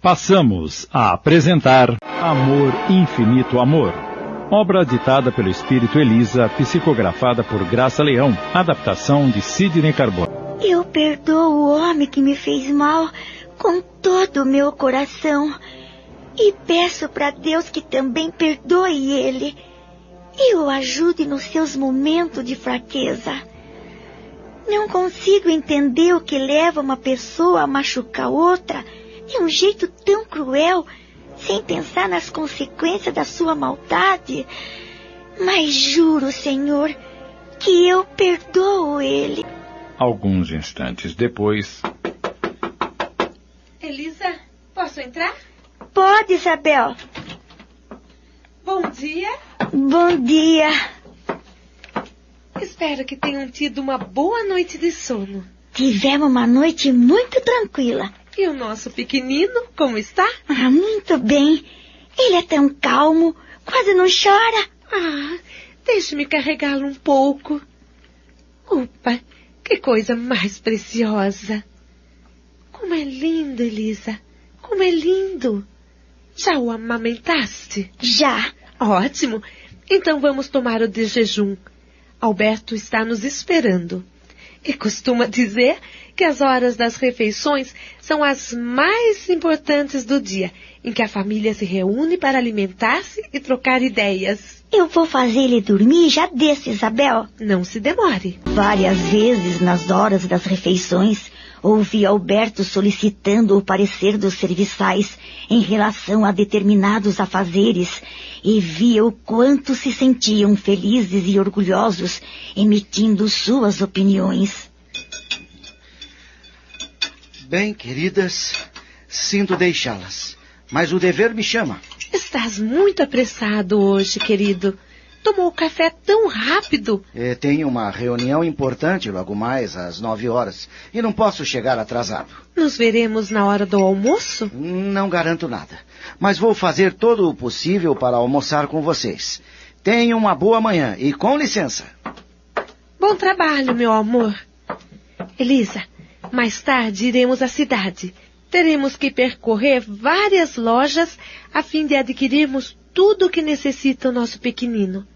Passamos a apresentar Amor, Infinito Amor, obra ditada pelo Espírito Elisa, psicografada por Graça Leão, adaptação de Sidney Carbone. Eu perdoo o homem que me fez mal com todo o meu coração e peço para Deus que também perdoe ele e o ajude nos seus momentos de fraqueza. Não consigo entender o que leva uma pessoa a machucar outra de um jeito tão cruel, sem pensar nas consequências da sua maldade. Mas juro, Senhor, que eu perdoo ele. Alguns instantes depois... Elisa, posso entrar? Pode, Isabel. Bom dia. Bom dia. Espero que tenham tido uma boa noite de sono. Tivemos uma noite muito tranquila. E o nosso pequenino, como está? Muito bem. Ele é tão calmo, quase não chora. Deixe-me carregá-lo um pouco. Opa, que coisa mais preciosa. Como é lindo, Elisa. Como é lindo. Já o amamentaste? Já. Ótimo. Então vamos tomar o de jejum. Alberto está nos esperando. E costuma dizer que as horas das refeições são as mais importantes do dia, em que a família se reúne para alimentar-se e trocar ideias. Eu vou fazer ele dormir já desse, Isabel. Não se demore. Várias vezes, nas horas das refeições, ouvi Alberto solicitando o parecer dos serviçais em relação a determinados afazeres e via o quanto se sentiam felizes e orgulhosos emitindo suas opiniões. Bem, queridas, sinto deixá-las, mas o dever me chama. Estás muito apressado hoje, querido. Tomou o café tão rápido. Tenho uma reunião importante logo mais às 9 horas e não posso chegar atrasado. Nos veremos na hora do almoço? Não garanto nada, mas vou fazer todo o possível para almoçar com vocês. Tenham uma boa manhã e com licença. Bom trabalho, meu amor. Elisa, mais tarde iremos à cidade. Teremos que percorrer várias lojas a fim de adquirirmos tudo o que necessita o nosso pequenino.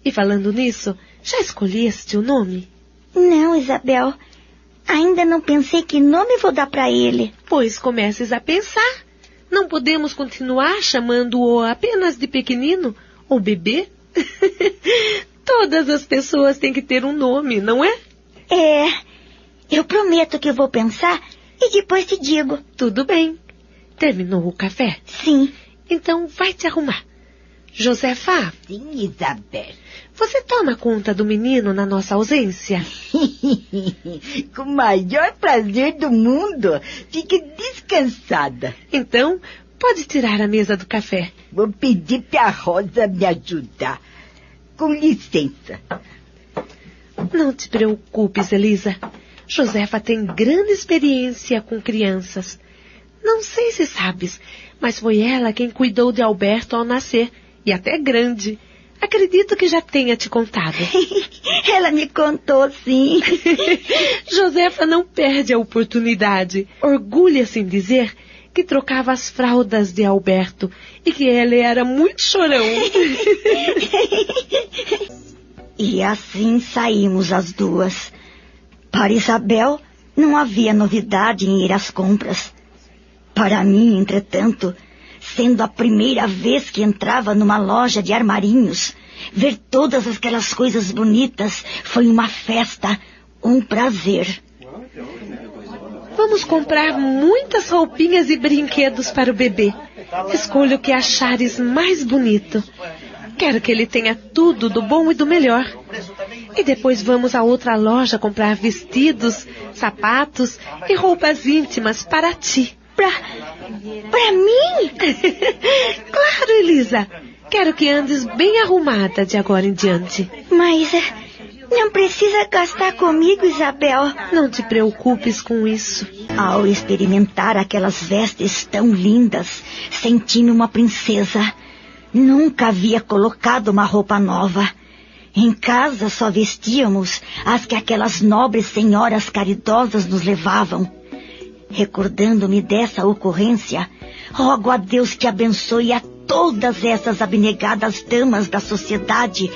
E falando nisso, já escolheste o nome? Não, Isabel. Ainda não pensei que nome vou dar para ele. Pois comeces a pensar. Não podemos continuar chamando-o apenas de pequenino ou bebê? Todas as pessoas têm que ter um nome, não é? Eu prometo que vou pensar e depois te digo. Tudo bem. Terminou o café? Sim. Então vai te arrumar. Josefa. Sim, Isabel. Você toma conta do menino na nossa ausência? Com o maior prazer do mundo. Fique descansada. Então, pode tirar a mesa do café. Vou pedir para a Rosa me ajudar. Com licença. Não te preocupes, Elisa. Josefa tem grande experiência com crianças. Não sei se sabes, mas foi ela quem cuidou de Alberto ao nascer, e até grande. Acredito que já tenha te contado. Ela me contou, sim. Josefa não perde a oportunidade. Orgulha-se em dizer que trocava as fraldas de Alberto e que ele era muito chorão. E assim saímos as duas. Para Isabel, não havia novidade em ir às compras. Para mim, entretanto, sendo a primeira vez que entrava numa loja de armarinhos, ver todas aquelas coisas bonitas foi uma festa, um prazer. Vamos comprar muitas roupinhas e brinquedos para o bebê. Escolha o que achares mais bonito. Quero que ele tenha tudo do bom e do melhor. E depois vamos a outra loja comprar vestidos, sapatos e roupas íntimas para ti. Pra mim? Claro, Elisa. Quero que andes bem arrumada de agora em diante. Mas não precisa gastar comigo, Isabel. Não te preocupes com isso. Ao experimentar aquelas vestes tão lindas, senti-me uma princesa. Nunca havia colocado uma roupa nova. Em casa só vestíamos as que aquelas nobres senhoras caridosas nos levavam. Recordando-me dessa ocorrência, rogo a Deus que abençoe a todas essas abnegadas damas da sociedade,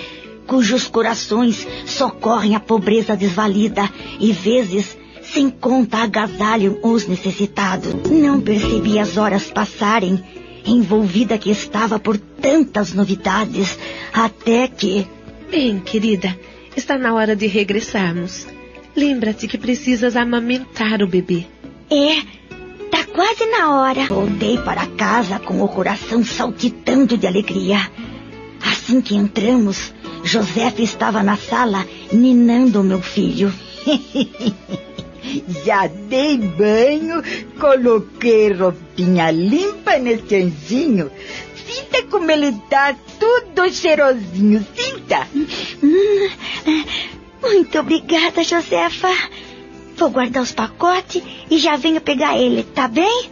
cujos corações socorrem a pobreza desvalida e, vezes, sem conta agasalham os necessitados. Não percebi as horas passarem, envolvida que estava por tantas novidades, até que... Bem, querida, está na hora de regressarmos. Lembra-te que precisas amamentar o bebê. Tá quase na hora. Voltei para casa com o coração saltitando de alegria. Assim que entramos, Josefa estava na sala ninando o meu filho. Já dei banho, coloquei roupinha limpa nesse anjinho. Sinta como ele tá, tudo cheirosinho, sinta. Muito obrigada, Josefa. Vou guardar os pacotes e já venho pegar ele, tá bem?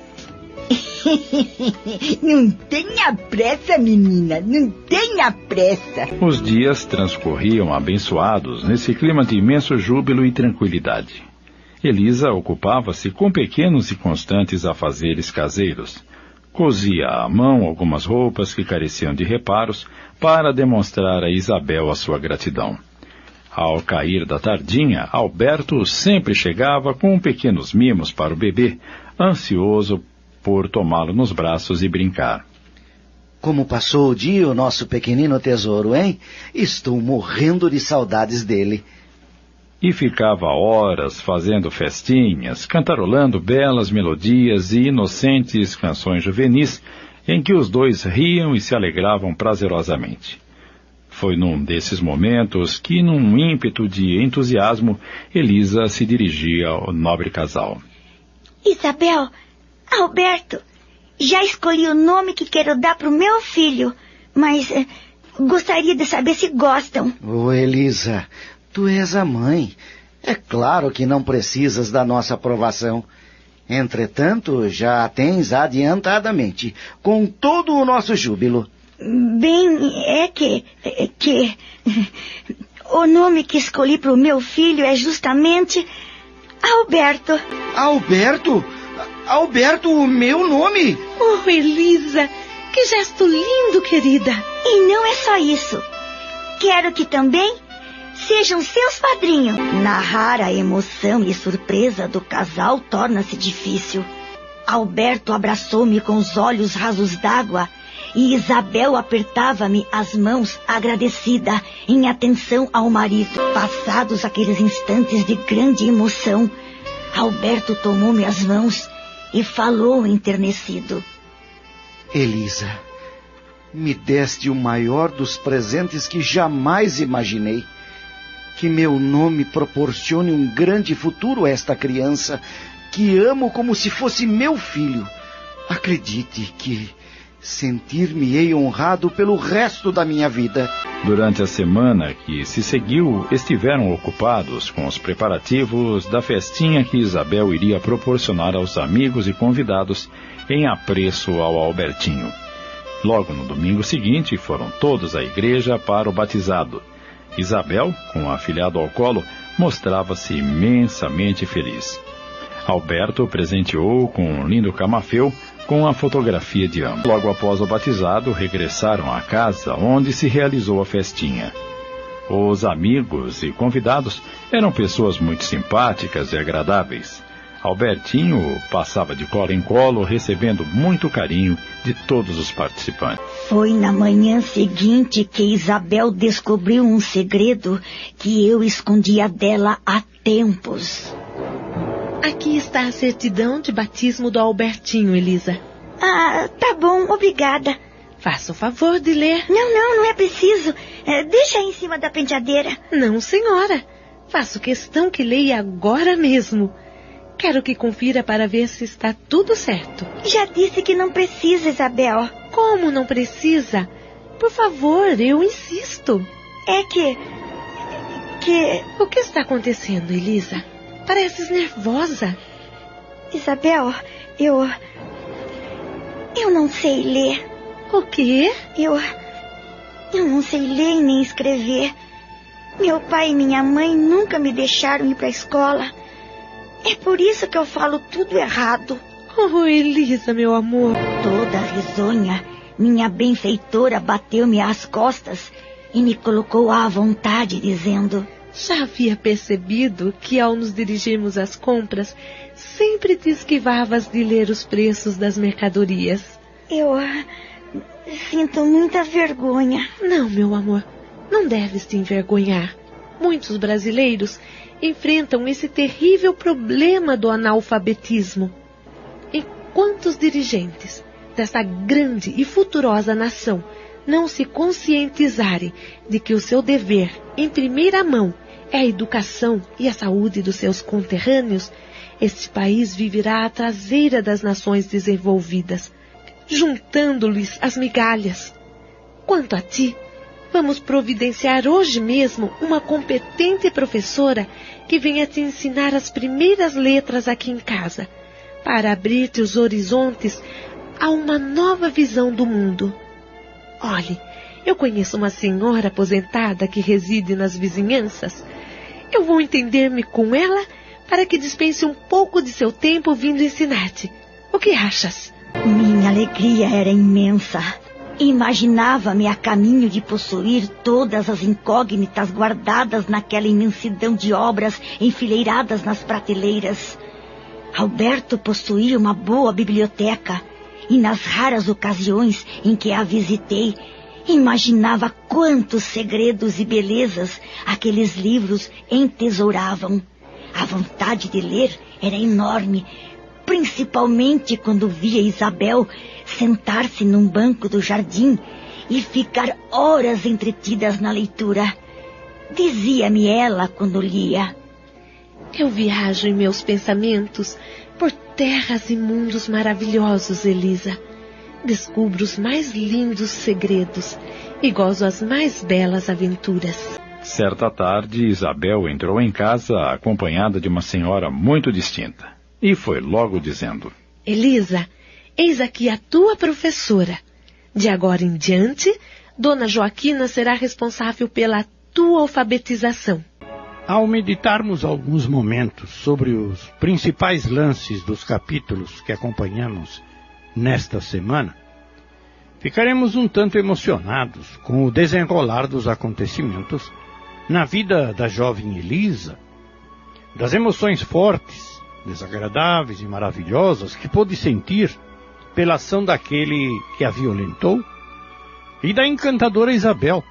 Não tenha pressa, menina, não tenha pressa. Os dias transcorriam abençoados nesse clima de imenso júbilo e tranquilidade. Elisa ocupava-se com pequenos e constantes afazeres caseiros. Cosia à mão algumas roupas que careciam de reparos para demonstrar a Isabel a sua gratidão. Ao cair da tardinha, Alberto sempre chegava com pequenos mimos para o bebê, ansioso por tomá-lo nos braços e brincar. Como passou o dia o nosso pequenino tesouro, hein? Estou morrendo de saudades dele. E ficava horas fazendo festinhas, cantarolando belas melodias e inocentes canções juvenis, em que os dois riam e se alegravam prazerosamente. Foi num desses momentos que, num ímpeto de entusiasmo, Elisa se dirigia ao nobre casal. Isabel, Alberto, já escolhi o nome que quero dar para o meu filho, mas gostaria de saber se gostam. Ô, Elisa, tu és a mãe. É claro que não precisas da nossa aprovação. Entretanto, já a tens adiantadamente, com todo o nosso júbilo. Bem, é que o nome que escolhi para o meu filho é justamente Alberto. Alberto? Alberto, o meu nome? Oh, Elisa, que gesto lindo, querida. E não é só isso. Quero que também sejam seus padrinhos. Narrar a emoção e surpresa do casal torna-se difícil. Alberto abraçou-me com os olhos rasos d'água e Isabel apertava-me as mãos agradecida em atenção ao marido. Passados aqueles instantes de grande emoção, Alberto tomou-me as mãos e falou enternecido. Elisa, me deste o maior dos presentes que jamais imaginei. Que meu nome proporcione um grande futuro a esta criança, que amo como se fosse meu filho. Acredite que sentir-me-ei honrado pelo resto da minha vida. Durante a semana que se seguiu, estiveram ocupados com os preparativos da festinha que Isabel iria proporcionar aos amigos e convidados em apreço ao Albertinho. Logo no domingo seguinte, foram todos à igreja para o batizado. Isabel, com o afilhado ao colo, mostrava-se imensamente feliz. Alberto presenteou com um lindo camafeu com a fotografia de ambos. Logo após o batizado, regressaram à casa onde se realizou a festinha. Os amigos e convidados eram pessoas muito simpáticas e agradáveis. Albertinho passava de colo em colo, recebendo muito carinho de todos os participantes. Foi na manhã seguinte que Isabel descobriu um segredo que eu escondia dela há tempos. Aqui está a certidão de batismo do Albertinho, Elisa. Ah, tá bom, obrigada. Faça o favor de ler. Não é preciso. Deixa aí em cima da penteadeira. Não, senhora. Faço questão que leia agora mesmo. Quero que confira para ver se está tudo certo. Já disse que não precisa, Isabel. Como não precisa? Por favor, eu insisto. É que... O que está acontecendo, Elisa? Pareces nervosa. Isabel, eu não sei ler. O quê? Eu não sei ler e nem escrever. Meu pai e minha mãe nunca me deixaram ir para a escola. É por isso que eu falo tudo errado. Oh, Elisa, meu amor. Toda risonha, minha benfeitora bateu-me às costas e me colocou à vontade, dizendo: Já havia percebido que ao nos dirigirmos às compras, sempre te esquivavas de ler os preços das mercadorias. Eu sinto muita vergonha. Não, meu amor, não deves te envergonhar. Muitos brasileiros enfrentam esse terrível problema do analfabetismo. E quantos dirigentes dessa grande e futurosa nação não se conscientizarem de que o seu dever, em primeira mão, é a educação e a saúde dos seus conterrâneos, este país viverá à traseira das nações desenvolvidas, juntando-lhes as migalhas. Quanto a ti, vamos providenciar hoje mesmo uma competente professora que venha te ensinar as primeiras letras aqui em casa, para abrir-te os horizontes a uma nova visão do mundo. Olhe, eu conheço uma senhora aposentada que reside nas vizinhanças. Eu vou entender-me com ela para que dispense um pouco de seu tempo vindo ensinar-te. O que achas? Minha alegria era imensa. Imaginava-me a caminho de possuir todas as incógnitas guardadas naquela imensidão de obras enfileiradas nas prateleiras. Alberto possuía uma boa biblioteca, e nas raras ocasiões em que a visitei, imaginava quantos segredos e belezas aqueles livros entesouravam. A vontade de ler era enorme, principalmente quando via Isabel sentar-se num banco do jardim e ficar horas entretidas na leitura. Dizia-me ela quando lia: Eu viajo em meus pensamentos por terras e mundos maravilhosos, Elisa. Descubro os mais lindos segredos e gozo as mais belas aventuras. Certa tarde, Isabel entrou em casa acompanhada de uma senhora muito distinta e foi logo dizendo: Elisa, eis aqui a tua professora. De agora em diante, Dona Joaquina será responsável pela tua alfabetização. Ao meditarmos alguns momentos sobre os principais lances dos capítulos que acompanhamos nesta semana, ficaremos um tanto emocionados com o desenrolar dos acontecimentos na vida da jovem Elisa, das emoções fortes, desagradáveis e maravilhosas que pôde sentir pela ação daquele que a violentou, e da encantadora Isabel,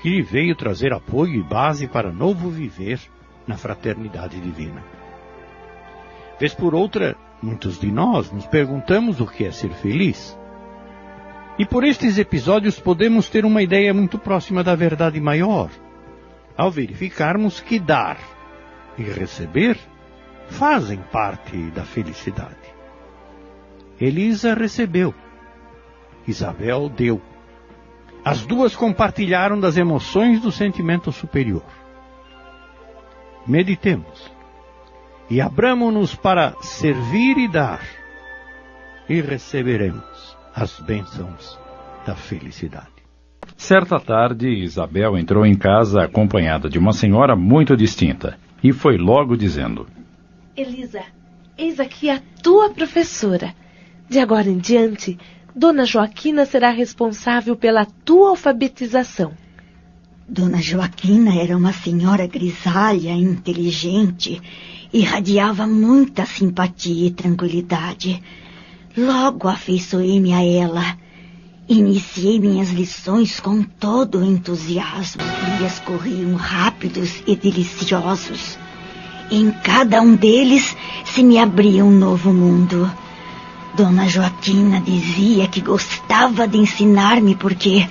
que lhe veio trazer apoio e base para novo viver na fraternidade divina. Vez por outra, muitos de nós nos perguntamos o que é ser feliz. E por estes episódios podemos ter uma ideia muito próxima da verdade maior, ao verificarmos que dar e receber fazem parte da felicidade. Elisa recebeu, Isabel deu. As duas compartilharam das emoções do sentimento superior. Meditemos e abramo-nos para servir e dar, e receberemos as bênçãos da felicidade. Certa tarde, Isabel entrou em casa acompanhada de uma senhora muito distinta e foi logo dizendo: Elisa, eis aqui a tua professora. De agora em diante, Dona Joaquina será responsável pela tua alfabetização. Dona Joaquina era uma senhora grisalha, inteligente, irradiava muita simpatia e tranquilidade. Logo afeiçoei-me a ela. Iniciei minhas lições com todo o entusiasmo. Os dias corriam rápidos e deliciosos. Em cada um deles se me abria um novo mundo. Dona Joaquina dizia que gostava de ensinar-me porque,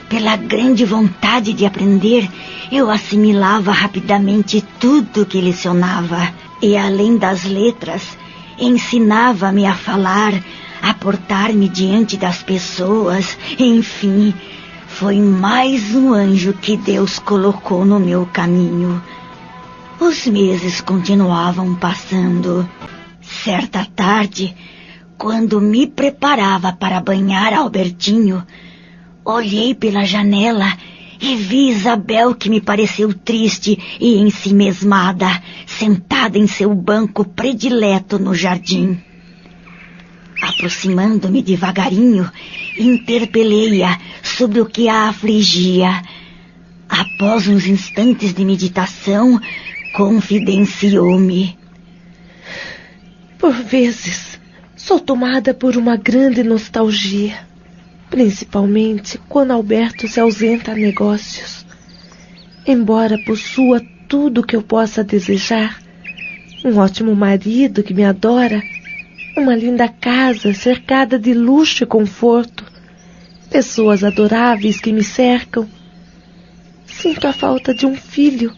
pela grande vontade de aprender, eu assimilava rapidamente tudo que lecionava. E, além das letras, ensinava-me a falar, a portar-me diante das pessoas. Enfim, foi mais um anjo que Deus colocou no meu caminho. Os meses continuavam passando. Certa tarde, quando me preparava para banhar Albertinho, olhei pela janela e vi Isabel, que me pareceu triste e ensimesmada, sentada em seu banco predileto no jardim. Aproximando-me devagarinho, interpelei-a sobre o que a afligia. Após uns instantes de meditação, confidenciou-me. Por vezes, sou tomada por uma grande nostalgia, principalmente quando Alberto se ausenta a negócios. Embora possua tudo o que eu possa desejar, um ótimo marido que me adora, uma linda casa cercada de luxo e conforto, pessoas adoráveis que me cercam, sinto a falta de um filho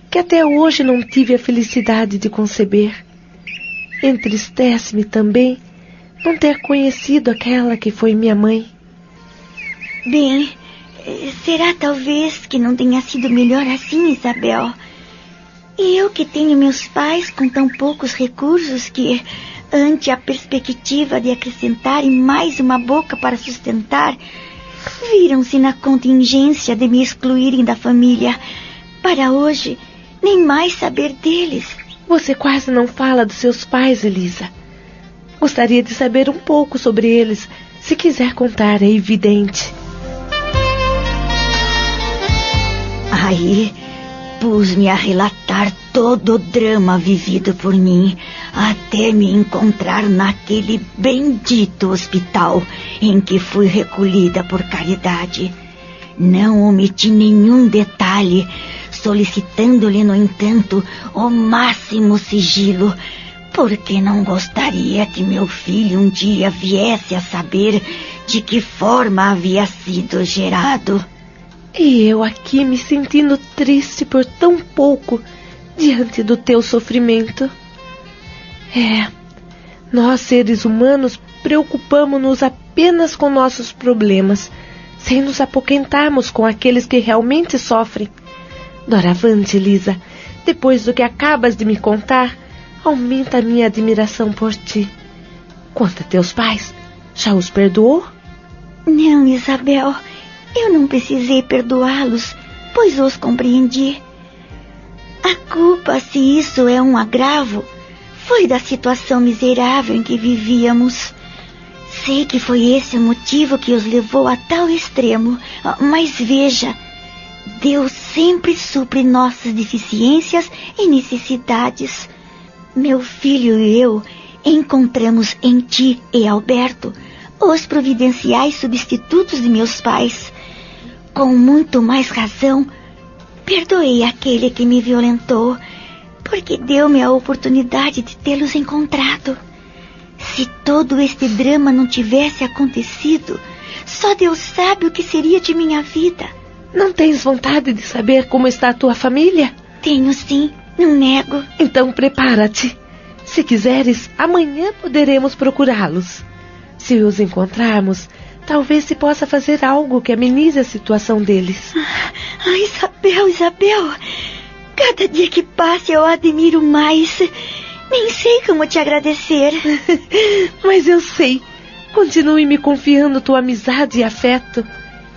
que até hoje não tive a felicidade de conceber. Entristece-me também não ter conhecido aquela que foi minha mãe. Bem, será talvez que não tenha sido melhor assim, Isabel? E eu que tenho meus pais com tão poucos recursos que, ante a perspectiva de acrescentarem mais uma boca para sustentar, viram-se na contingência de me excluírem da família, para hoje nem mais saber deles. Você quase não fala dos seus pais, Elisa. Gostaria de saber um pouco sobre eles. Se quiser contar, é evidente. Aí, pus-me a relatar todo o drama vivido por mim, até me encontrar naquele bendito hospital em que fui recolhida por caridade. Não omiti nenhum detalhe, solicitando-lhe, no entanto, o máximo sigilo, porque não gostaria que meu filho um dia viesse a saber de que forma havia sido gerado. E eu aqui me sentindo triste por tão pouco diante do teu sofrimento. Nós seres humanos preocupamos-nos apenas com nossos problemas, sem nos apoquentarmos com aqueles que realmente sofrem. Doravante, Elisa, depois do que acabas de me contar, aumenta a minha admiração por ti. Quanto a teus pais, já os perdoou? Não, Isabel, eu não precisei perdoá-los, pois os compreendi. A culpa, se isso é um agravo, foi da situação miserável em que vivíamos. Sei que foi esse o motivo que os levou a tal extremo, mas veja, Deus sempre supre nossas deficiências e necessidades. Meu filho e eu encontramos em ti e Alberto os providenciais substitutos de meus pais. Com muito mais razão, perdoei aquele que me violentou, porque deu-me a oportunidade de tê-los encontrado. Se todo este drama não tivesse acontecido, só Deus sabe o que seria de minha vida. Não tens vontade de saber como está a tua família? Tenho sim, não nego. Então prepara-te. Se quiseres, amanhã poderemos procurá-los. Se os encontrarmos, talvez se possa fazer algo que amenize a situação deles. Isabel, cada dia que passa eu a admiro mais. Nem sei como te agradecer. Mas eu sei. Continue me confiando tua amizade e afeto.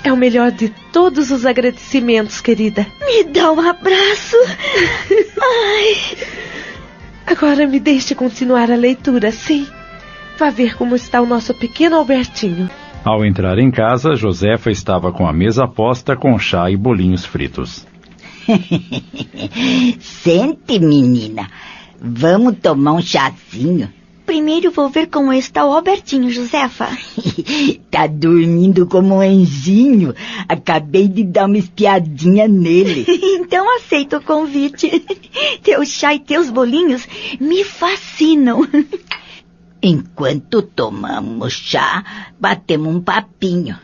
É o melhor de todos os agradecimentos, querida. Me dá um abraço. Ai. Agora me deixe continuar a leitura, sim. Vá ver como está o nosso pequeno Albertinho. Ao entrar em casa, Josefa estava com a mesa posta com chá e bolinhos fritos. Sente, menina. Vamos tomar um chazinho. Primeiro vou ver como está o Albertinho, Josefa. Tá dormindo como um anjinho. Acabei de dar uma espiadinha nele. Então aceito o convite. Teu chá e teus bolinhos me fascinam. Enquanto tomamos chá, batemos um papinho.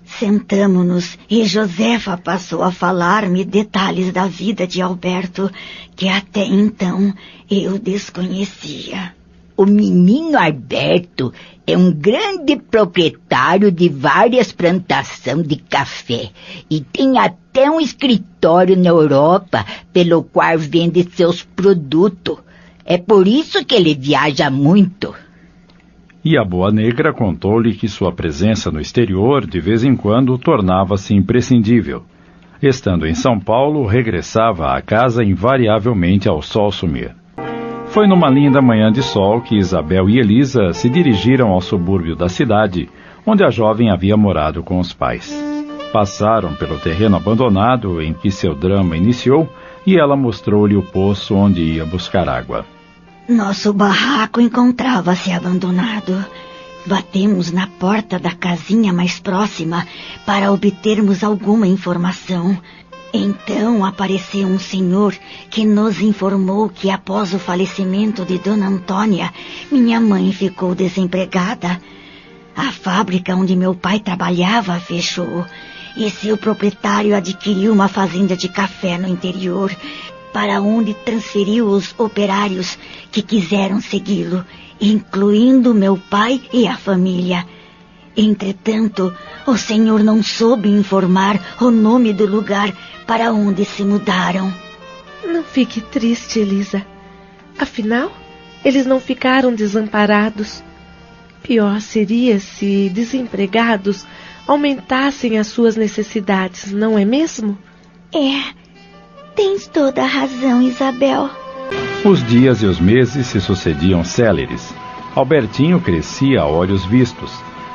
Sentamo-nos e Josefa passou a falar-me detalhes da vida de Alberto, que até então eu desconhecia. O menino Alberto é um grande proprietário de várias plantações de café e tem até um escritório na Europa pelo qual vende seus produtos. É por isso que ele viaja muito. E a boa negra contou-lhe que sua presença no exterior, de vez em quando, tornava-se imprescindível. Estando em São Paulo, regressava à casa invariavelmente ao sol sumir. Foi numa linda manhã de sol que Isabel e Elisa se dirigiram ao subúrbio da cidade, onde a jovem havia morado com os pais. Passaram pelo terreno abandonado em que seu drama iniciou e ela mostrou-lhe o poço onde ia buscar água. Nosso barraco encontrava-se abandonado. Batemos na porta da casinha mais próxima para obtermos alguma informação. Então apareceu um senhor que nos informou que após o falecimento de Dona Antônia, minha mãe ficou desempregada. A fábrica onde meu pai trabalhava fechou e seu proprietário adquiriu uma fazenda de café no interior, para onde transferiu os operários que quiseram segui-lo, incluindo meu pai e a família. Entretanto, o senhor não soube informar o nome do lugar para onde se mudaram. Não fique triste, Elisa. Afinal, eles não ficaram desamparados. Pior seria se, desempregados, aumentassem as suas necessidades, não é mesmo? Tens toda a razão, Isabel. Os dias e os meses se sucediam céleres. Albertinho crescia a olhos vistos.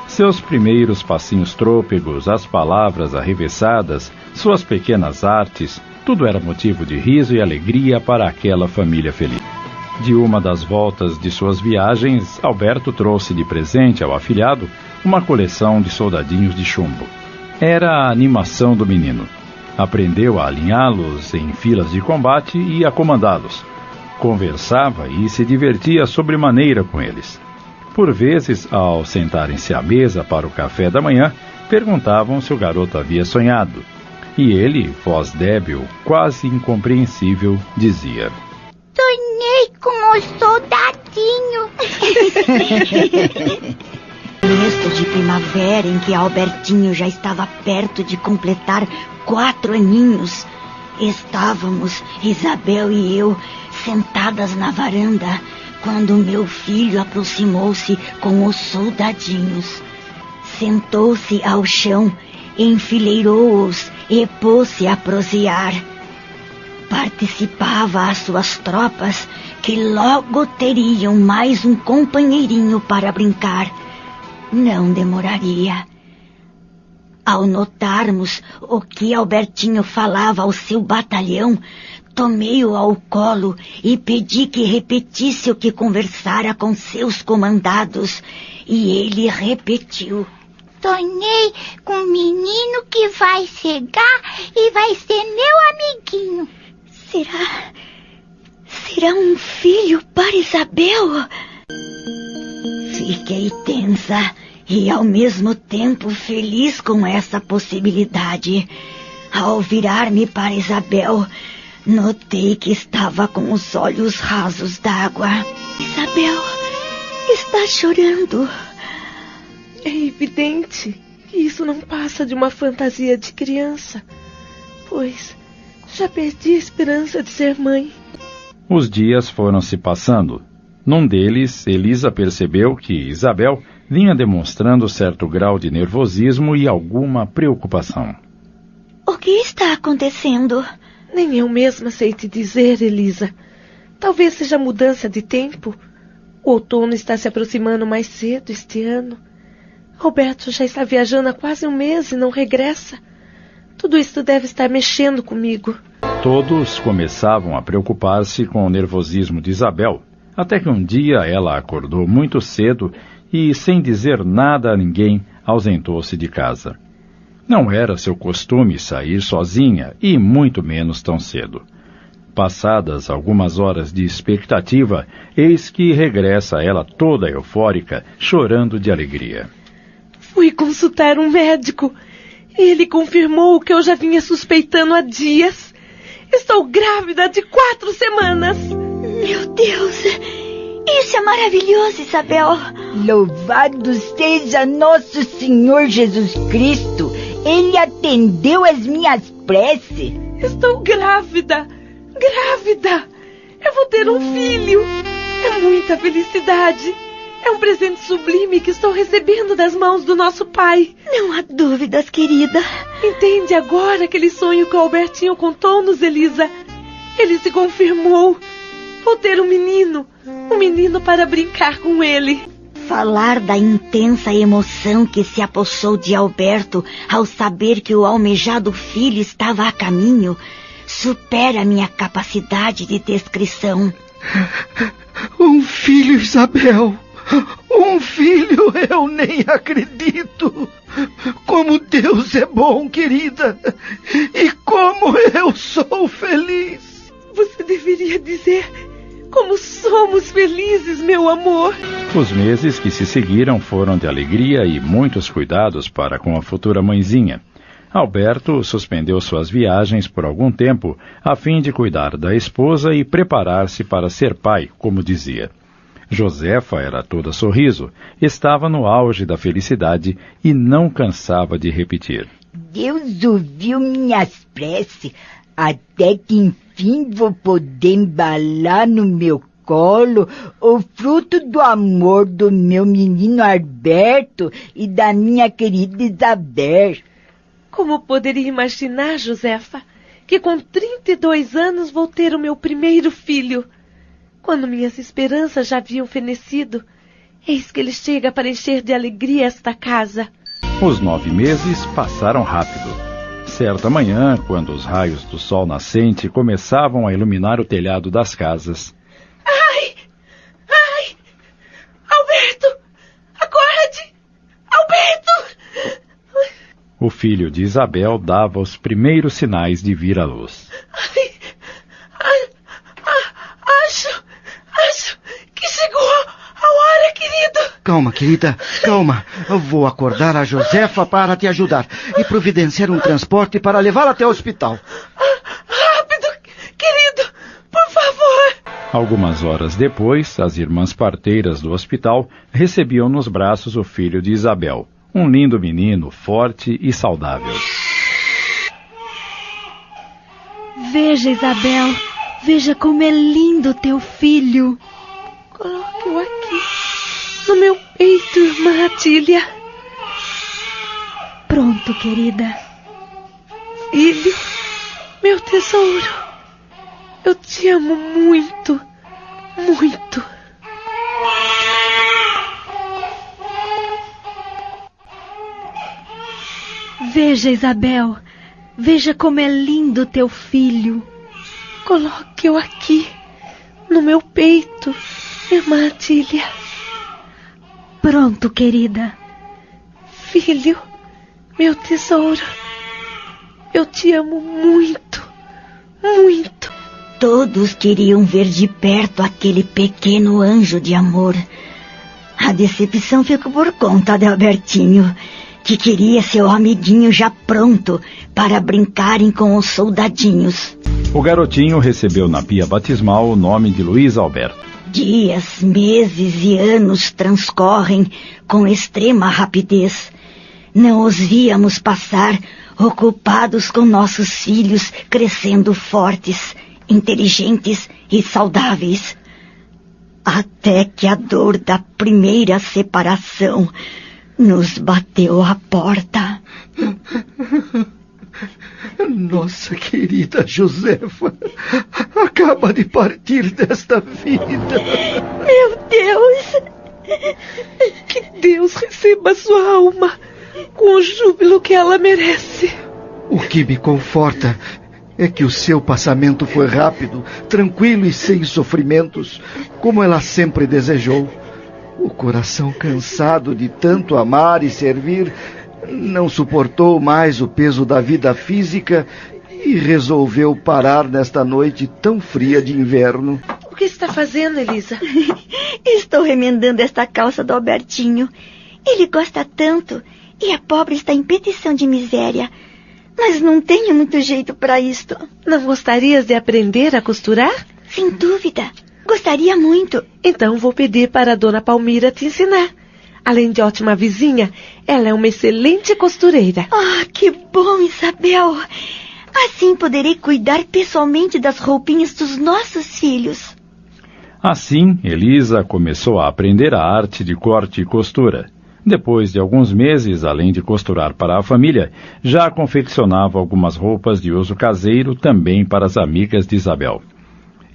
Seus primeiros passinhos trôpegos, as palavras arremessadas, suas pequenas artes, tudo era motivo de riso e alegria para aquela família feliz. De uma das voltas de suas viagens, Alberto trouxe de presente ao afilhado uma coleção de soldadinhos de chumbo. Era a animação do menino. Aprendeu a alinhá-los em filas de combate e a comandá-los. Conversava e se divertia sobremaneira com eles. Por vezes, ao sentarem-se à mesa para o café da manhã, perguntavam se o garoto havia sonhado. E ele, voz débil, quase incompreensível, dizia: Sonhei com o soldadinho. Nestes de primavera em que Albertinho já estava perto de completar 4 aninhos, estávamos, Isabel e eu, sentadas na varanda, quando meu filho aproximou-se com os soldadinhos. Sentou-se ao chão, enfileirou-os e pôs-se a prosear. Participava às suas tropas, que logo teriam mais um companheirinho para brincar. Não demoraria. Ao notarmos o que Albertinho falava ao seu batalhão, tomei-o ao colo e pedi que repetisse o que conversara com seus comandados. E ele repetiu: Sonhei com um menino que vai chegar e vai ser meu amiguinho. Será um filho para Isabel? Fiquei tensa e ao mesmo tempo feliz com essa possibilidade. Ao virar-me para Isabel, notei que estava com os olhos rasos d'água. Isabel, está chorando. É evidente que isso não passa de uma fantasia de criança, pois já perdi a esperança de ser mãe. Os dias foram se passando. Num deles, Elisa percebeu que Isabel vinha demonstrando certo grau de nervosismo e alguma preocupação. O que está acontecendo? Nem eu mesma sei te dizer, Elisa. Talvez seja mudança de tempo. O outono está se aproximando mais cedo este ano. Alberto já está viajando há quase 1 mês e não regressa. Tudo isso deve estar mexendo comigo. Todos começavam a preocupar-se com o nervosismo de Isabel, até que um dia ela acordou muito cedo e, sem dizer nada a ninguém, ausentou-se de casa. Não era seu costume sair sozinha, e muito menos tão cedo. Passadas algumas horas de expectativa, eis que regressa ela toda eufórica, chorando de alegria. Fui consultar um médico. Ele confirmou o que eu já vinha suspeitando há dias. Estou grávida de 4 semanas. Meu Deus! Isso é maravilhoso, Isabel! Louvado seja nosso Senhor Jesus Cristo! Ele atendeu as minhas preces. Estou grávida! Grávida! Eu vou ter um filho! É muita felicidade! É um presente sublime que estou recebendo das mãos do nosso pai. Não há dúvidas, querida. Entende agora aquele sonho que o Albertinho contou-nos, Elisa? Ele se confirmou. Vou ter um menino para brincar com ele. Falar da intensa emoção que se apossou de Alberto ao saber que o almejado filho estava a caminho supera minha capacidade de descrição. Um filho, Isabel! Um filho, eu nem acredito! Como Deus é bom, querida! E como eu sou feliz! Você deveria dizer como somos felizes, meu amor! Os meses que se seguiram foram de alegria e muitos cuidados para com a futura mãezinha. Alberto suspendeu suas viagens por algum tempo, a fim de cuidar da esposa e preparar-se para ser pai, como dizia. Josefa era toda sorriso, estava no auge da felicidade e não cansava de repetir: Deus ouviu minhas preces, até que enfim vou poder embalar no meu colo o fruto do amor do meu menino Alberto e da minha querida Isabel. Como poderia imaginar, Josefa, que com 32 anos vou ter o meu primeiro filho? Quando minhas esperanças já haviam fenecido, eis que ele chega para encher de alegria esta casa. Os 9 meses passaram rápido. Certa manhã, quando os raios do sol nascente começavam a iluminar o telhado das casas... Ai! Alberto! Acorde! Alberto! O filho de Isabel dava os primeiros sinais de vir à luz. Acho que chegou a hora, querido. Calma, querida, calma. Eu vou acordar a Josefa para te ajudar e providenciar um transporte para levá-la até o hospital. Rápido, querido, por favor. Algumas horas depois, as irmãs parteiras do hospital recebiam nos braços o filho de Isabel, um lindo menino, forte e saudável. Veja, Isabel, veja como é lindo teu filho. Coloque-o aqui, no meu peito, irmã Atília. Pronto, querida. Filho, meu tesouro, eu te amo muito, muito. Veja, Isabel, veja como é lindo teu filho. Coloque-o aqui, no meu peito, irmã Atília. Pronto, querida. Filho, meu tesouro, eu te amo muito, muito. Todos queriam ver de perto aquele pequeno anjo de amor. A decepção ficou por conta de Albertinho, que queria seu amiguinho já pronto para brincarem com os soldadinhos. O garotinho recebeu na pia batismal o nome de Luiz Alberto. Dias, meses e anos transcorrem com extrema rapidez. Não os víamos passar ocupados com nossos filhos crescendo fortes, inteligentes e saudáveis. Até que a dor da primeira separação nos bateu à porta. Nossa querida Josefa acaba de partir desta vida. Meu Deus! Que Deus receba sua alma com o júbilo que ela merece. O que me conforta é que o seu passamento foi rápido, tranquilo e sem sofrimentos, como ela sempre desejou. O coração cansado de tanto amar e servir não suportou mais o peso da vida física e resolveu parar nesta noite tão fria de inverno. O que está fazendo, Elisa? Estou remendando esta calça do Albertinho. Ele gosta tanto e a pobre está em petição de miséria. Mas não tenho muito jeito para isto. Não gostarias de aprender a costurar? Sem dúvida. Gostaria muito. Então vou pedir para a dona Palmira te ensinar. Além de ótima vizinha, ela é uma excelente costureira. Ah, que bom, Isabel. Assim poderei cuidar pessoalmente das roupinhas dos nossos filhos. Assim, Elisa começou a aprender a arte de corte e costura. Depois de alguns meses, além de costurar para a família, já confeccionava algumas roupas de uso caseiro também para as amigas de Isabel.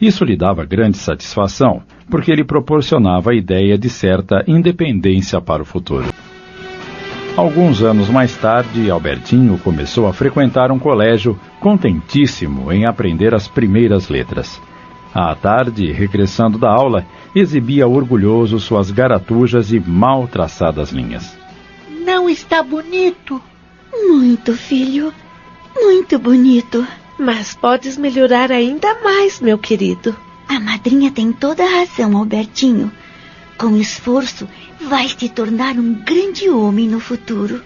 Isso lhe dava grande satisfação, porque lhe proporcionava a ideia de certa independência para o futuro. Alguns anos mais tarde, Albertinho começou a frequentar um colégio, contentíssimo em aprender as primeiras letras. À tarde, regressando da aula, exibia orgulhoso suas garatujas e mal traçadas linhas. Não está bonito? Muito, filho. Muito bonito. Mas podes melhorar ainda mais, meu querido. A madrinha tem toda a razão, Albertinho. Com esforço, vai se tornar um grande homem no futuro.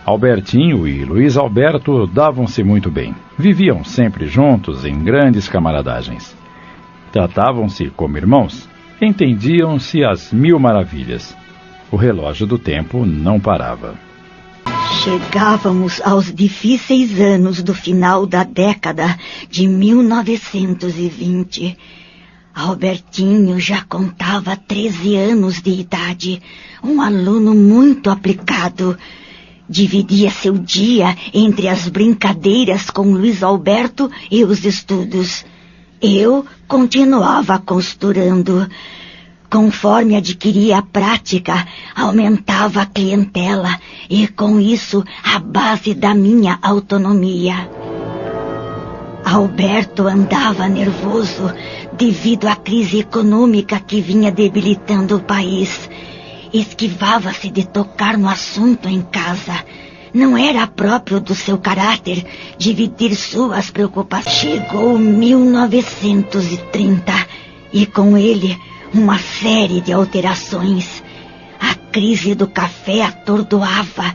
Albertinho e Luiz Alberto davam-se muito bem. Viviam sempre juntos em grandes camaradagens. Tratavam-se como irmãos. Entendiam-se às mil maravilhas. O relógio do tempo não parava. Chegávamos aos difíceis anos do final da década de 1920. Albertinho já contava 13 anos de idade, um aluno muito aplicado. Dividia seu dia entre as brincadeiras com Luiz Alberto e os estudos. Eu continuava costurando. Conforme adquiria a prática, aumentava a clientela e, com isso, a base da minha autonomia. Alberto andava nervoso devido à crise econômica que vinha debilitando o país. Esquivava-se de tocar no assunto em casa. Não era próprio do seu caráter dividir suas preocupações. Chegou 1930 e, com ele, uma série de alterações. A crise do café atordoava.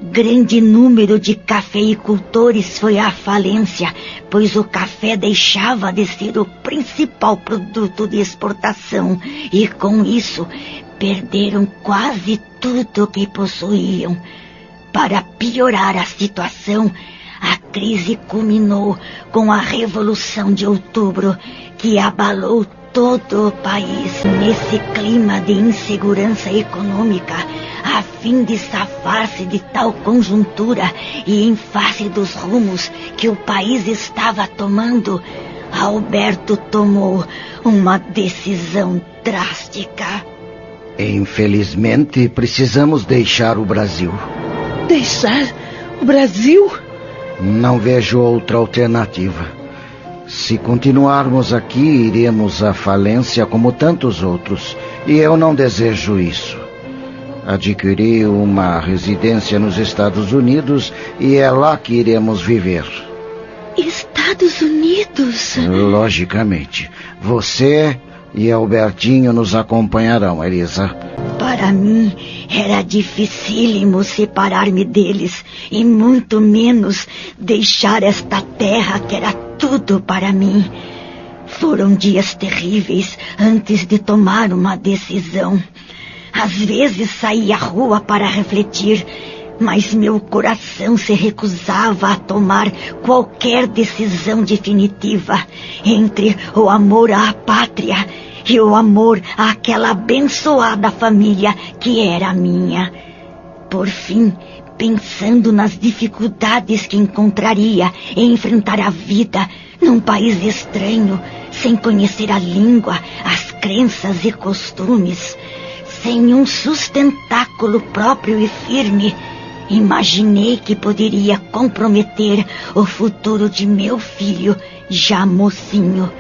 Grande número de cafeicultores foi à falência, pois o café deixava de ser o principal produto de exportação e, com isso, perderam quase tudo que possuíam. Para piorar a situação, a crise culminou com a Revolução de Outubro, que abalou todo o país. Nesse clima de insegurança econômica, a fim de safar-se de tal conjuntura e em face dos rumos que o país estava tomando, Alberto tomou uma decisão drástica. Infelizmente, precisamos deixar o Brasil. Deixar o Brasil? Não vejo outra alternativa. Se continuarmos aqui, iremos à falência como tantos outros, e eu não desejo isso. Adquiri uma residência nos Estados Unidos e é lá que iremos viver. Estados Unidos? Logicamente. Você e Albertinho nos acompanharão, Elisa. Para mim, era dificílimo separar-me deles e muito menos deixar esta terra que era tudo para mim. Foram dias terríveis antes de tomar uma decisão. Às vezes saía à rua para refletir, mas meu coração se recusava a tomar qualquer decisão definitiva entre o amor à pátria e o amor àquela abençoada família que era minha. Por fim, pensando nas dificuldades que encontraria em enfrentar a vida num país estranho, sem conhecer a língua, as crenças e costumes, sem um sustentáculo próprio e firme, imaginei que poderia comprometer o futuro de meu filho, já mocinho.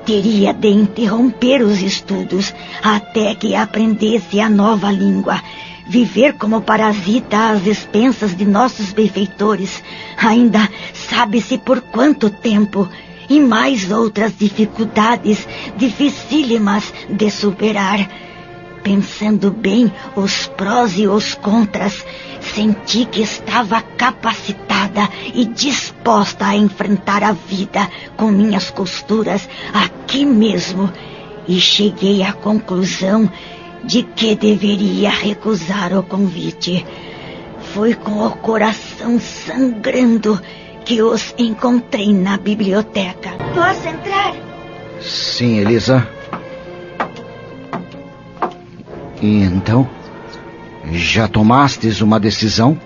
Teria de interromper os estudos até que aprendesse a nova língua, viver como parasita às expensas de nossos benfeitores, ainda sabe-se por quanto tempo, e mais outras dificuldades dificílimas de superar. Pensando bem os prós e os contras, senti que estava capacitada e disposta a enfrentar a vida com minhas costuras aqui mesmo, e cheguei à conclusão de que deveria recusar o convite. Foi com o coração sangrando que os encontrei na biblioteca. Posso entrar? Sim, Elisa. E então, já tomastes uma decisão?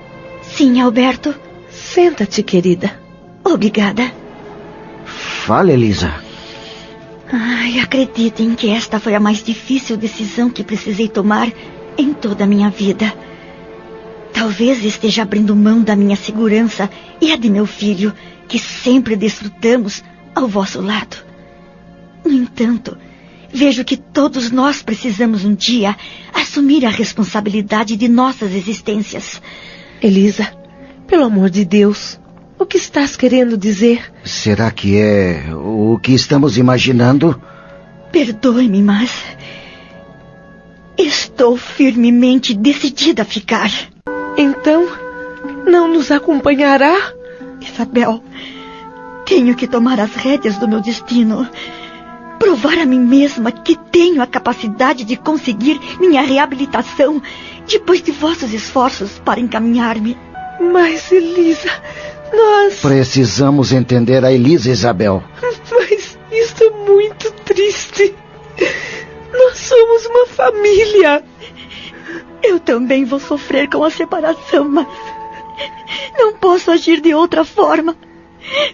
Sim, Alberto. Senta-te, querida. Obrigada. Fale, Elisa. Ai, acreditem que esta foi a mais difícil decisão que precisei tomar em toda a minha vida. Talvez esteja abrindo mão da minha segurança e a de meu filho, que sempre desfrutamos ao vosso lado. No entanto, vejo que todos nós precisamos um dia assumir a responsabilidade de nossas existências. Elisa, pelo amor de Deus, o que estás querendo dizer? Será que é o que estamos imaginando? Perdoe-me, mas estou firmemente decidida a ficar. Então, não nos acompanhará? Isabel, tenho que tomar as rédeas do meu destino. Provar a mim mesma que tenho a capacidade de conseguir minha reabilitação depois de vossos esforços para encaminhar-me. Mas, Elisa, nós... Precisamos entender a Elisa, Isabel. Mas isso é muito triste. Nós somos uma família. Eu também vou sofrer com a separação, mas não posso agir de outra forma.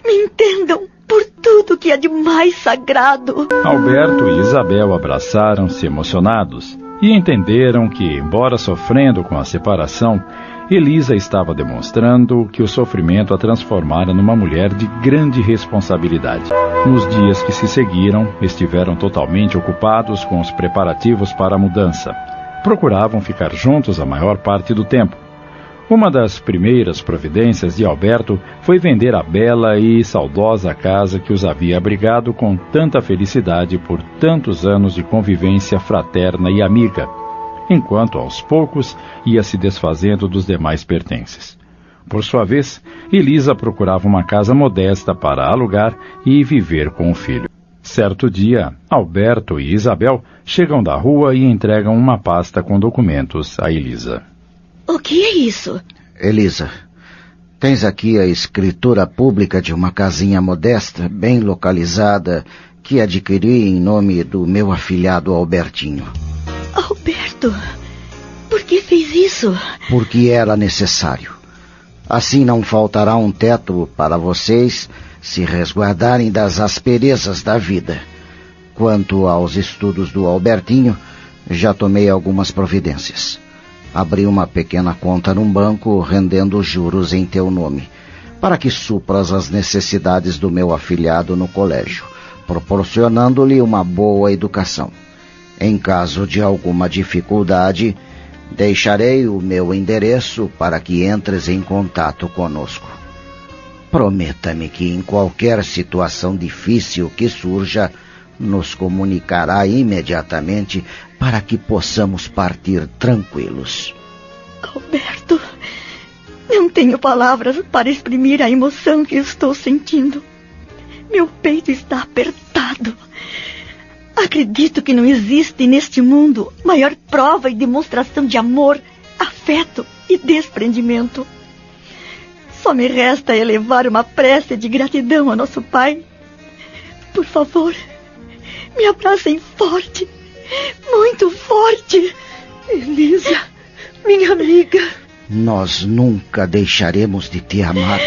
Me entendam por tudo que é de mais sagrado. Alberto e Isabel abraçaram-se emocionados e entenderam que, embora sofrendo com a separação, Elisa estava demonstrando que o sofrimento a transformara numa mulher de grande responsabilidade. Nos dias que se seguiram, estiveram totalmente ocupados com os preparativos para a mudança. Procuravam ficar juntos a maior parte do tempo. Uma das primeiras providências de Alberto foi vender a bela e saudosa casa que os havia abrigado com tanta felicidade por tantos anos de convivência fraterna e amiga, enquanto aos poucos ia se desfazendo dos demais pertences. Por sua vez, Elisa procurava uma casa modesta para alugar e viver com o filho. Certo dia, Alberto e Isabel chegam da rua e entregam uma pasta com documentos a Elisa. O que é isso? Elisa, tens aqui a escritura pública de uma casinha modesta, bem localizada, que adquiri em nome do meu afilhado Albertinho. Alberto, por que fez isso? Porque era necessário. Assim não faltará um teto para vocês se resguardarem das asperezas da vida. Quanto aos estudos do Albertinho, já tomei algumas providências. Abri uma pequena conta num banco, rendendo juros em teu nome, para que supras as necessidades do meu afilhado no colégio, proporcionando-lhe uma boa educação. Em caso de alguma dificuldade, deixarei o meu endereço para que entres em contato conosco. Prometa-me que em qualquer situação difícil que surja, nos comunicará imediatamente para que possamos partir tranquilos. Alberto, não tenho palavras para exprimir a emoção que estou sentindo. Meu peito está apertado. Acredito que não existe neste mundo maior prova e demonstração de amor, afeto e desprendimento. Só me resta elevar uma prece de gratidão a nosso Pai. Por favor, me abracem forte, muito forte. Elisa, minha amiga. Nós nunca deixaremos de te amar.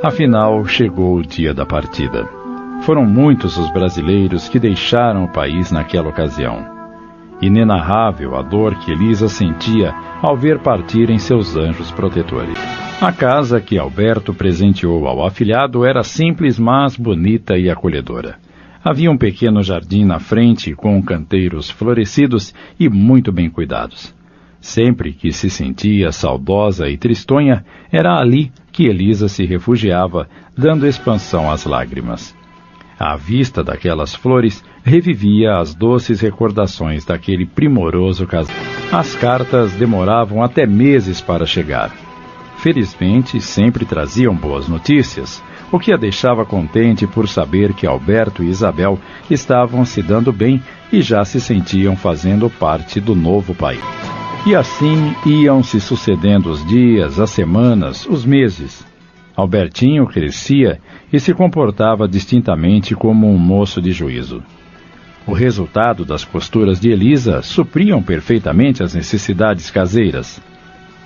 Afinal, chegou o dia da partida. Foram muitos os brasileiros que deixaram o país naquela ocasião. Inenarrável a dor que Elisa sentia ao ver partirem seus anjos protetores. A casa que Alberto presenteou ao afilhado era simples, mas bonita e acolhedora. Havia um pequeno jardim na frente com canteiros florescidos e muito bem cuidados. Sempre que se sentia saudosa e tristonha, era ali que Elisa se refugiava, dando expansão às lágrimas. À vista daquelas flores, revivia as doces recordações daquele primoroso casal. As cartas demoravam até meses para chegar. Felizmente, sempre traziam boas notícias, o que a deixava contente por saber que Alberto e Isabel estavam se dando bem e já se sentiam fazendo parte do novo país. E assim iam se sucedendo os dias, as semanas, os meses. Albertinho crescia e se comportava distintamente como um moço de juízo. O resultado das costuras de Elisa supriam perfeitamente as necessidades caseiras.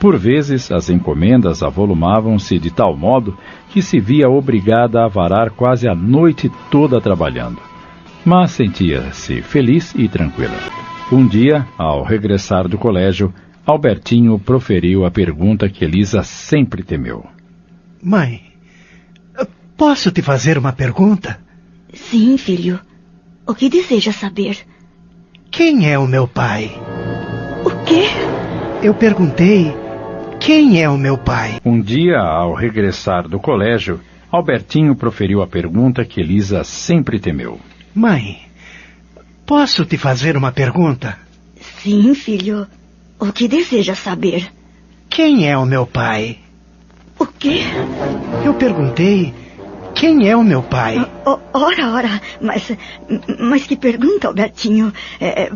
Por vezes, as encomendas avolumavam-se de tal modo que se via obrigada a varar quase a noite toda trabalhando. mas sentia-se feliz e tranquila. Um dia, ao regressar do colégio, Albertinho proferiu a pergunta que Elisa sempre temeu. Mãe, posso te fazer uma pergunta? Sim, filho. O que deseja saber? Quem é o meu pai? O quê? Eu perguntei, quem é o meu pai? Um dia, ao regressar do colégio, Albertinho proferiu a pergunta que Elisa sempre temeu. Mãe, posso te fazer uma pergunta? Sim, filho. O que deseja saber? Quem é o meu pai? O quê? Eu perguntei, quem é o meu pai? Ora, mas que pergunta, Albertinho?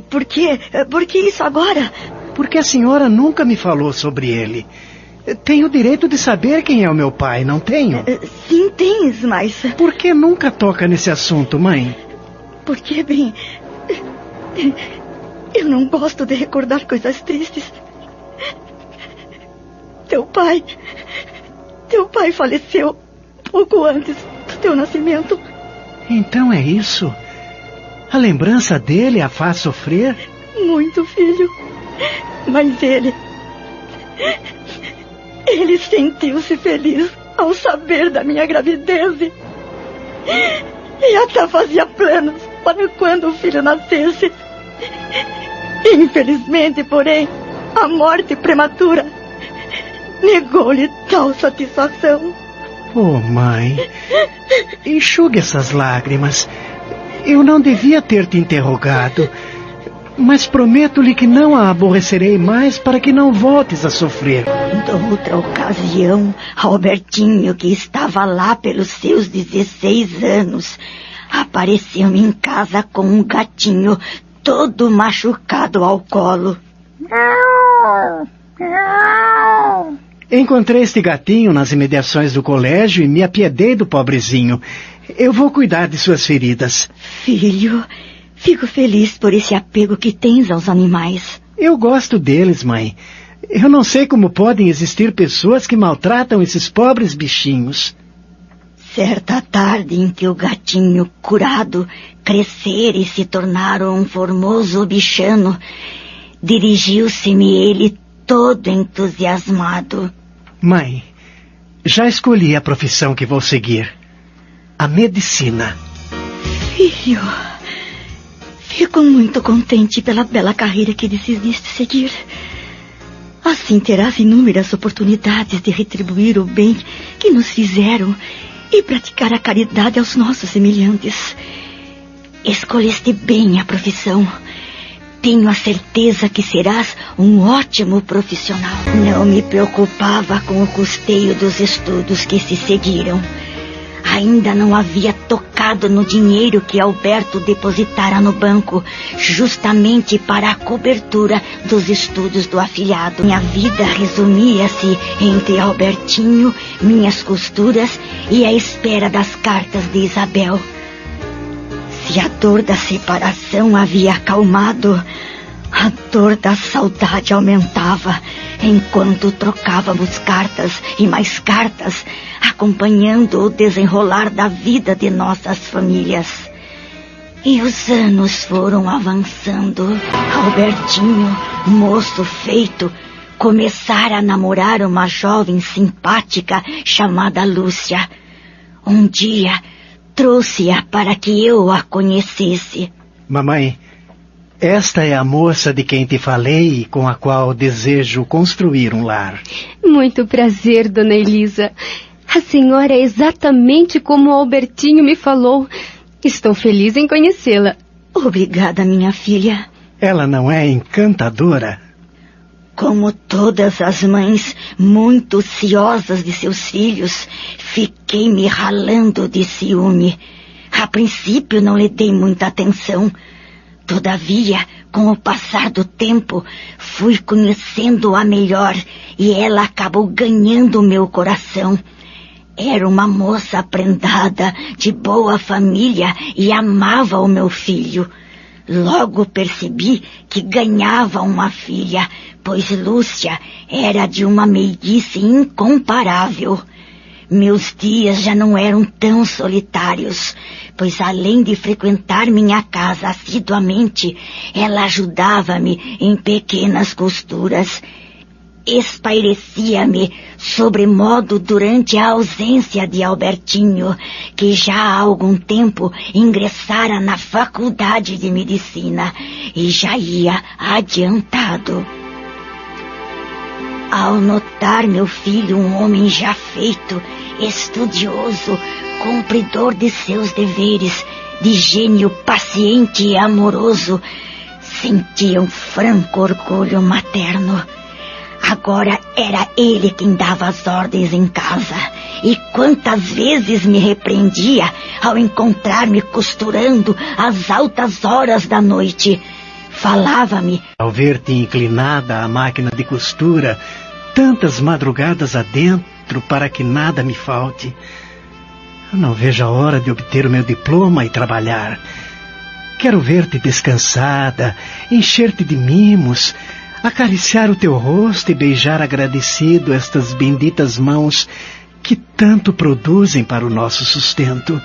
Por quê? Por que isso agora? Porque a senhora nunca me falou sobre ele. Tenho o direito de saber quem é o meu pai, não tenho? Sim, tens, mas... Por que nunca toca nesse assunto, mãe? Porque, bem... Eu não gosto de recordar coisas tristes. Teu pai faleceu pouco antes do teu nascimento. Então é isso? A lembrança dele a faz sofrer? Muito, filho. Mas ele sentiu-se feliz ao saber da minha gravidez. E até fazia planos para quando o filho nascesse. Infelizmente, porém, a morte prematura negou-lhe tal satisfação. Oh, mãe, enxugue essas lágrimas. Eu não devia ter te interrogado, mas prometo-lhe que não a aborrecerei mais para que não voltes a sofrer. Noutra ocasião, Albertinho, que estava lá pelos seus 16 anos, apareceu-me em casa com um gatinho todo machucado ao colo. Encontrei este gatinho nas imediações do colégio e me apiedei do pobrezinho. Eu vou cuidar de suas feridas. Filho, fico feliz por esse apego que tens aos animais. Eu gosto deles, mãe. Eu não sei como podem existir pessoas que maltratam esses pobres bichinhos. Certa tarde em que o gatinho curado crescer e se tornar um formoso bichano, dirigiu-se-me ele todo entusiasmado. Mãe, já escolhi a profissão que vou seguir. A medicina. Filho, fico muito contente pela bela carreira que decidiste seguir. Assim terás inúmeras oportunidades de retribuir o bem que nos fizeram e praticar a caridade aos nossos semelhantes. Escolheste bem a profissão. Tenho a certeza que serás um ótimo profissional. Não me preocupava com o custeio dos estudos que se seguiram. Ainda não havia tocado no dinheiro que Alberto depositara no banco, justamente para a cobertura dos estudos do afilhado. Minha vida resumia-se entre Albertinho, minhas costuras e a espera das cartas de Isabel. Se a dor da separação havia acalmado, a dor da saudade aumentava, enquanto trocávamos cartas e mais cartas, acompanhando o desenrolar da vida de nossas famílias. E os anos foram avançando. Albertinho, moço feito, começara a namorar uma jovem simpática chamada Lúcia. Um dia, trouxe-a para que eu a conhecesse. Mamãe, esta é a moça de quem te falei e com a qual desejo construir um lar. Muito prazer, dona Elisa. A senhora é exatamente como o Albertinho me falou. Estou feliz em conhecê-la. Obrigada, minha filha. Ela não é encantadora? Como todas as mães muito ciosas de seus filhos, fiquei me ralando de ciúme. A princípio não lhe dei muita atenção. Todavia, com o passar do tempo, fui conhecendo-a melhor e ela acabou ganhando meu coração. Era uma moça prendada, de boa família e amava o meu filho. Logo percebi que ganhava uma filha, pois Lúcia era de uma meiguice incomparável. Meus dias já não eram tão solitários, pois além de frequentar minha casa assiduamente, ela ajudava-me em pequenas costuras. Espairecia-me sobremodo durante a ausência de Albertinho, que já há algum tempo ingressara na faculdade de medicina e já ia adiantado. Ao notar meu filho um homem já feito, estudioso, cumpridor de seus deveres, de gênio paciente e amoroso, sentia um franco orgulho materno. Agora era ele quem dava as ordens em casa, e quantas vezes me repreendia ao encontrar-me costurando às altas horas da noite. Falava-me: ao ver-te inclinada à máquina de costura, tantas madrugadas adentro para que nada me falte, eu não vejo a hora de obter o meu diploma e trabalhar. Quero ver-te descansada, encher-te de mimos, acariciar o teu rosto e beijar agradecido estas benditas mãos que tanto produzem para o nosso sustento.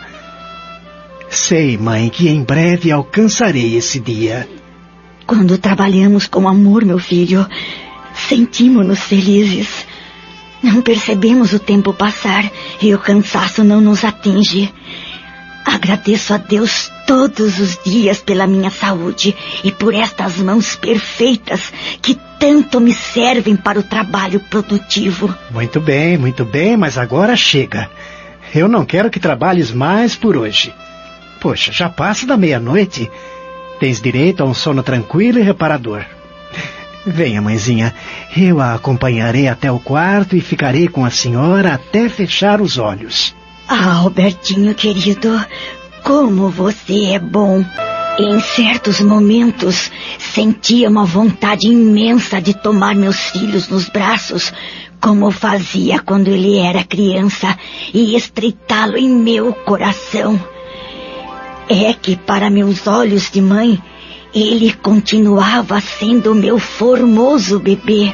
Sei, mãe, que em breve alcançarei esse dia. Quando trabalhamos com amor, meu filho, sentimos-nos felizes. Não percebemos o tempo passar e o cansaço não nos atinge. Agradeço a Deus todos os dias pela minha saúde e por estas mãos perfeitas que tanto me servem para o trabalho produtivo. Muito bem, mas agora chega. Eu não quero que trabalhes mais por hoje. Poxa, já passa da meia-noite. Tens direito a um sono tranquilo e reparador. Venha, mãezinha, eu a acompanharei até o quarto e ficarei com a senhora até fechar os olhos. Ah, Albertinho querido, como você é bom. Em certos momentos, sentia uma vontade imensa de tomar meus filhos nos braços, como fazia quando ele era criança, e estreitá-lo em meu coração. É que, para meus olhos de mãe, ele continuava sendo meu formoso bebê.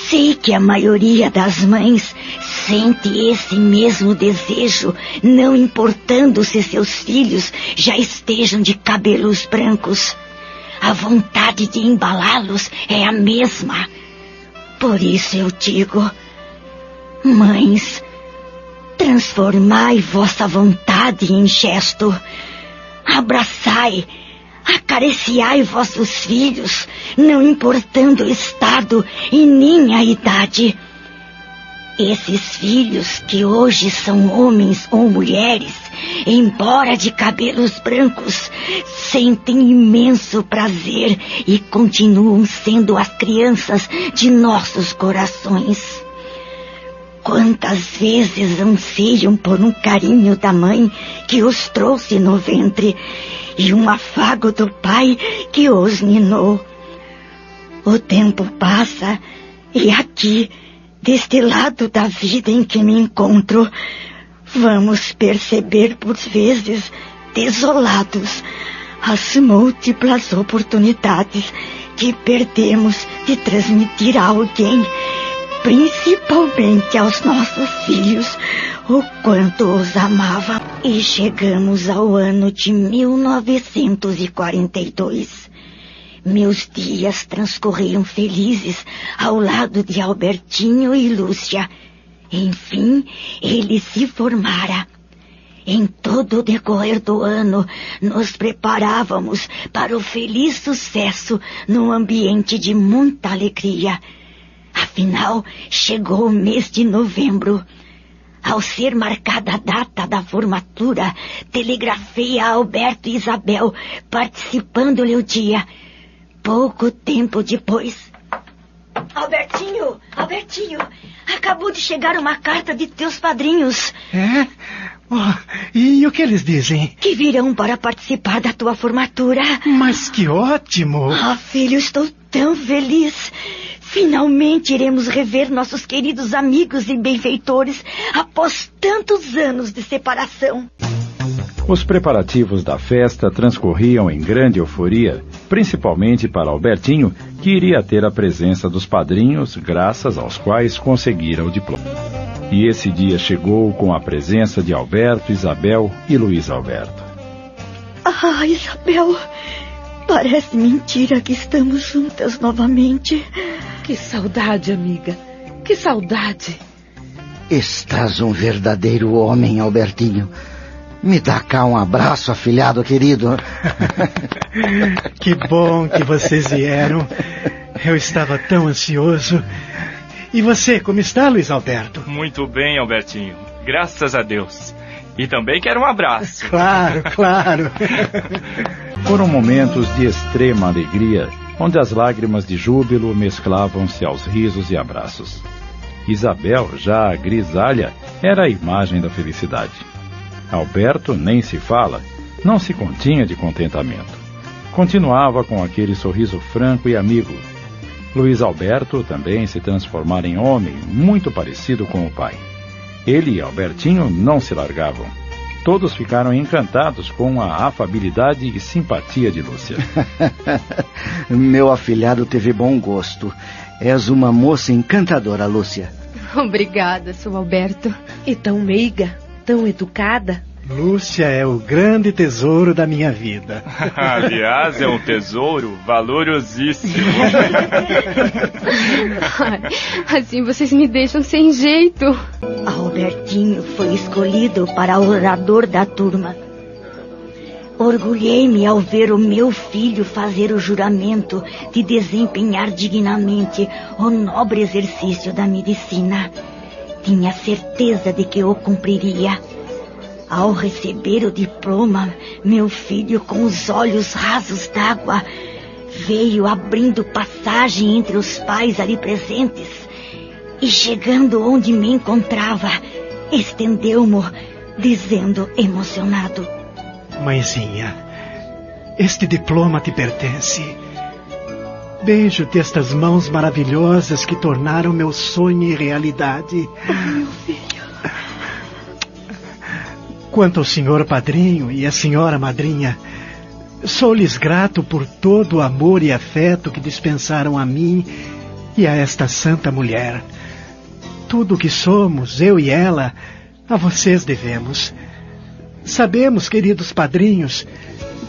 Sei que a maioria das mães sente esse mesmo desejo, não importando se seus filhos já estejam de cabelos brancos. A vontade de embalá-los é a mesma. Por isso eu digo: mães, transformai vossa vontade em gesto. Abraçai, acariciai vossos filhos, não importando o estado e nem a idade. Esses filhos que hoje são homens ou mulheres, embora de cabelos brancos, sentem imenso prazer e continuam sendo as crianças de nossos corações. Quantas vezes anseiam por um carinho da mãe que os trouxe no ventre e um afago do pai que os ninou. O tempo passa e aqui, deste lado da vida em que me encontro, vamos perceber por vezes, desolados, as múltiplas oportunidades que perdemos de transmitir a alguém, principalmente aos nossos filhos, o quanto os amava. E chegamos ao ano de 1942. Meus dias transcorriam felizes ao lado de Albertinho e Lúcia. Enfim, ele se formara. Em todo o decorrer do ano, nos preparávamos para o feliz sucesso num ambiente de muita alegria. Afinal, chegou o mês de novembro. Ao ser marcada a data da formatura, telegrafei a Alberto e Isabel, participando-lhe o dia. Pouco tempo depois... Albertinho, acabou de chegar uma carta de teus padrinhos. É? Oh, e o que eles dizem? Que virão para participar da tua formatura. Mas que ótimo! Ah, filho, estou tão feliz. Finalmente iremos rever nossos queridos amigos e benfeitores após tantos anos de separação. Os preparativos da festa transcorriam em grande euforia, principalmente para Albertinho, que iria ter a presença dos padrinhos, graças aos quais conseguira o diploma. E esse dia chegou com a presença de Alberto, Isabel e Luiz Alberto. Ah, Isabel, parece mentira que estamos juntas novamente. Que saudade, amiga. Que saudade. Estás um verdadeiro homem, Albertinho. Me dá cá um abraço, afilhado querido. Que bom que vocês vieram. Eu estava tão ansioso. E você, como está, Luiz Alberto? Muito bem, Albertinho. Graças a Deus. E também quero um abraço. Claro, claro. Foram momentos de extrema alegria, onde as lágrimas de júbilo mesclavam-se aos risos e abraços. Isabel, já grisalha, era a imagem da felicidade. Alberto, nem se fala, não se continha de contentamento. Continuava com aquele sorriso franco e amigo. Luiz Alberto também se transformara em homem, muito parecido com o pai. Ele e Albertinho não se largavam. Todos ficaram encantados com a afabilidade e simpatia de Lúcia. Meu afilhado teve bom gosto. És uma moça encantadora, Lúcia. Obrigada, seu Alberto. E tão meiga, tão educada. Lúcia é o grande tesouro da minha vida. Aliás, é um tesouro valorosíssimo. Ai, assim vocês me deixam sem jeito. Albertinho foi escolhido para orador da turma. Orgulhei-me ao ver o meu filho fazer o juramento de desempenhar dignamente o nobre exercício da medicina. Tinha certeza de que o cumpriria. Ao receber o diploma, meu filho, com os olhos rasos d'água, veio abrindo passagem entre os pais ali presentes e, chegando onde me encontrava, estendeu-mo, dizendo emocionado: Mãezinha, este diploma te pertence. Beijo-te estas mãos maravilhosas que tornaram meu sonho em realidade. Meu filho. Quanto ao senhor padrinho e à senhora madrinha, sou-lhes grato por todo o amor e afeto que dispensaram a mim e a esta santa mulher. Tudo o que somos, eu e ela, a vocês devemos. Sabemos, queridos padrinhos,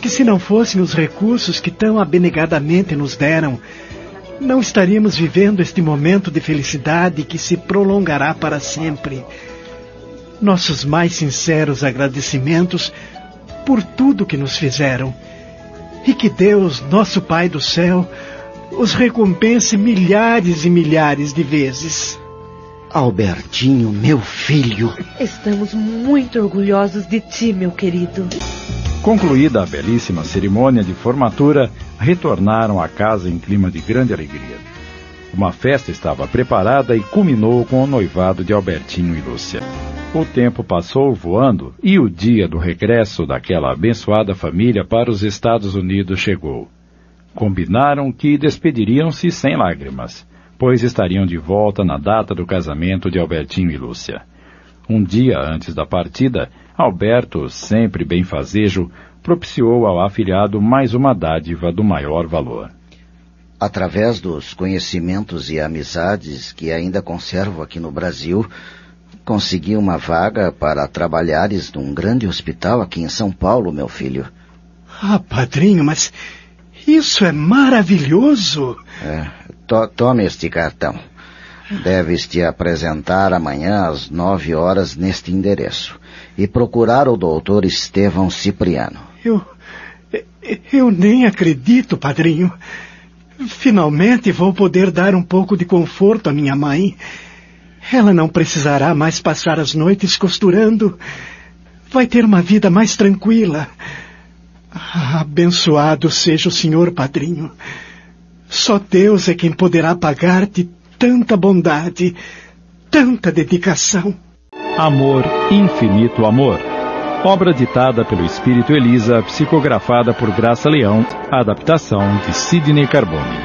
que se não fossem os recursos que tão abnegadamente nos deram, não estaríamos vivendo este momento de felicidade que se prolongará para sempre. Nossos mais sinceros agradecimentos por tudo que nos fizeram. E que Deus, nosso Pai do céu, os recompense milhares e milhares de vezes. Albertinho, meu filho. Estamos muito orgulhosos de ti, meu querido. Concluída a belíssima cerimônia de formatura, retornaram à casa em clima de grande alegria. Uma festa estava preparada e culminou com o noivado de Albertinho e Lúcia. O tempo passou voando e o dia do regresso daquela abençoada família para os Estados Unidos chegou. Combinaram que despediriam-se sem lágrimas, pois estariam de volta na data do casamento de Albertinho e Lúcia. Um dia antes da partida, Alberto, sempre benfazejo, propiciou ao afilhado mais uma dádiva do maior valor. Através dos conhecimentos e amizades que ainda conservo aqui no Brasil, consegui uma vaga para trabalhares num grande hospital aqui em São Paulo, meu filho. Ah, padrinho, mas isso é maravilhoso. Tome este cartão. Deves te apresentar amanhã às 9 horas neste endereço e procurar o doutor Estevão Cipriano. Eu nem acredito, padrinho. Finalmente vou poder dar um pouco de conforto à minha mãe. Ela não precisará mais passar as noites costurando. Vai ter uma vida mais tranquila. Abençoado seja o senhor padrinho. Só Deus é quem poderá pagar-te tanta bondade, tanta dedicação. Amor, infinito amor. Obra ditada pelo Espírito Elisa, psicografada por Graça Leão, adaptação de Sidney Carbone.